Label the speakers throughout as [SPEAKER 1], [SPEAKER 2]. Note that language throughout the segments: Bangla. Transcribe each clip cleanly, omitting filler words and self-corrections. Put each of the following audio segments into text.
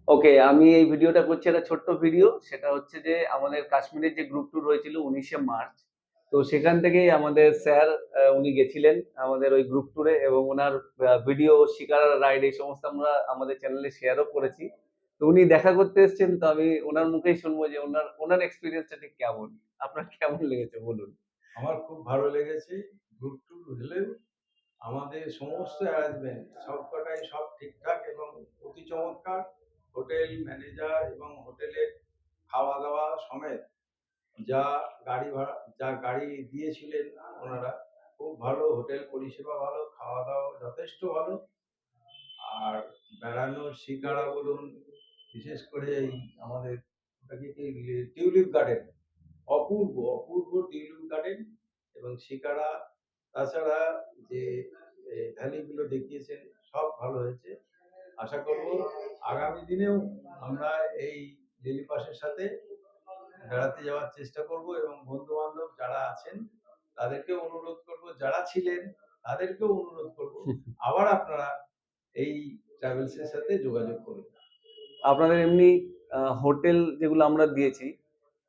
[SPEAKER 1] ওকে, আমি এই ভিডিওটা করছি একটা ছোট্ট ভিডিও। সেটা হচ্ছে যে আমাদের কাশ্মীরের যে গ্রুপ ট্যুর হয়েছিল ১৯শে মার্চ। তো সেখান থেকেই আমাদের স্যার উনি গেছিলেন আমাদের ওই গ্রুপ ট্যুরে এবং উনার ভিডিও, শিকারা রাইড এই সমস্ত আমরা আমাদের চ্যানেলে শেয়ারও করেছি। তো উনি দেখা করতে এসেছেন, তো আমি উনার মুখেই শুনবো যে উনার এক্সপেরিয়েন্সটা ঠিক কেমন? আপনার কেমন লেগেছে বলুন?
[SPEAKER 2] আমার খুব ভালো লেগেছে। গ্রুপ ট্যুর হলেও আমাদের সমস্ত অ্যারেঞ্জমেন্ট সবকটাই সব ঠিকঠাক এবং অতি চমৎকার। হোটেল ম্যানেজার এবং হোটেলের খাওয়া-দাওয়া সমেত যা গাড়ি ভাড়া যা গাড়ি দিয়েছিলেন ওনারা, খুব ভালো। হোটেল পরিষেবা ভালো, খাওয়া-দাওয়া যথেষ্ট ভালো। আর বেড়ানোর শিকারা বলুন, বিশেষ করে এই আমাদের ওটাকে কি টিউলিপ গার্ডেন, অপূর্ব, অপূর্ব টিউলিপ গার্ডেন এবং শিকারা। তাছাড়া যে ভ্যালিগুলো দেখিয়েছেন সব ভালো হয়েছে। আশা করব আগামী দিনেও আমরা এই লিলি পাসের সাথে বেড়াতে যাওয়ার চেষ্টা করব এবং বন্ধু-বান্ধব যারা আছেন তাদেরকেও অনুরোধ করব, যারা ছিলেন তাদেরকেও অনুরোধ করব আবার আপনারা এই ট্রাভেলস এর সাথে যোগাযোগ করুন।
[SPEAKER 1] আপনাদের এমনি হোটেল যেগুলো আমরা দিয়েছি,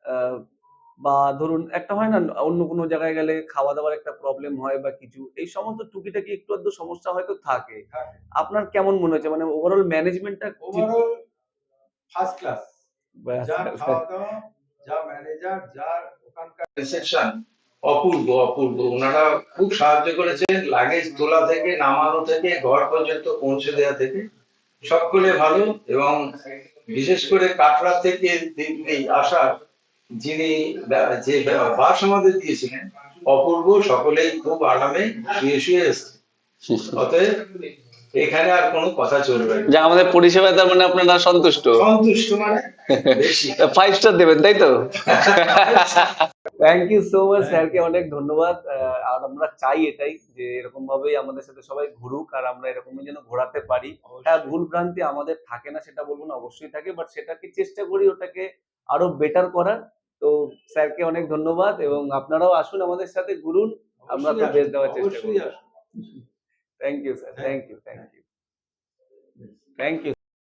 [SPEAKER 1] আ বা ধরুন একটা হয় না অন্য কোনো জায়গায় গেলে খাওয়া-দাওয়ার একটা প্রবলেম হয় বা কিছু। এই সমস্ত টুকিটাকি একটু আধটু সমস্যা হয়তো থাকে।
[SPEAKER 2] হ্যাঁ,
[SPEAKER 1] আপনার কেমন মনে হয়েছে? মানে ওভারঅল ম্যানেজমেন্টটা ঠিক
[SPEAKER 2] ওভারঅল ফার্স্ট ক্লাস।
[SPEAKER 1] ব্যাস,
[SPEAKER 2] যা
[SPEAKER 1] ব্যাস।
[SPEAKER 2] খাওয়া-দাওয়া, যা ম্যানেজার, যার ওখানকার রিসেপশন, অপূর্ব, অপূর্ব। উনারা খুব সাহায্য করেছেন লাগেজ তোলা থেকে, নামানো থেকে, ঘর পর্যন্ত পৌঁছে দেওয়া থেকে সকলে ভালো। এবং বিশেষ করে কাটরা থেকে দিল্লি আসার যিনি যে বাস আমাদের দিয়েছিলেন, অপূর্ব। সকলেই খুব আরামে শুয়ে শুয়ে এসছে। অতএব এখানে আর কোনো কথা চলবে না।
[SPEAKER 1] যে আমাদের পরিষেবায় তার মানে আপনারা সন্তুষ্ট?
[SPEAKER 2] সন্তুষ্ট মানে বেশি।
[SPEAKER 1] 5 স্টার দেবেন, তাই তো? থ্যাংক ইউ সো মাচ, স্যারকে অনেক ধন্যবাদ। আর আমরা চাই এটাই যে এরকম ভাবেই আমাদের সাথে সবাই ঘুরুক আর আমরা এরকমই যেন ঘোরাতে পারি। হ্যাঁ, ভুল ভ্রান্তি আমাদের থাকে না সেটা বলব না, অবশ্যই থাকে। বাট সেটাকে চেষ্টা করি ওটাকে আরো বেটার করার। তো স্যারকে অনেক ধন্যবাদ এবং আপনারাও আসুন আমাদের সাথে ঘুরুন। আমরা
[SPEAKER 2] অবশ্যই
[SPEAKER 1] তো
[SPEAKER 2] আসুন,
[SPEAKER 1] বেস্ট দেওয়ার চেষ্টা
[SPEAKER 2] অবশ্যই
[SPEAKER 1] করব।
[SPEAKER 2] আসুন।
[SPEAKER 1] Thank you sir. Thank you. Thank you.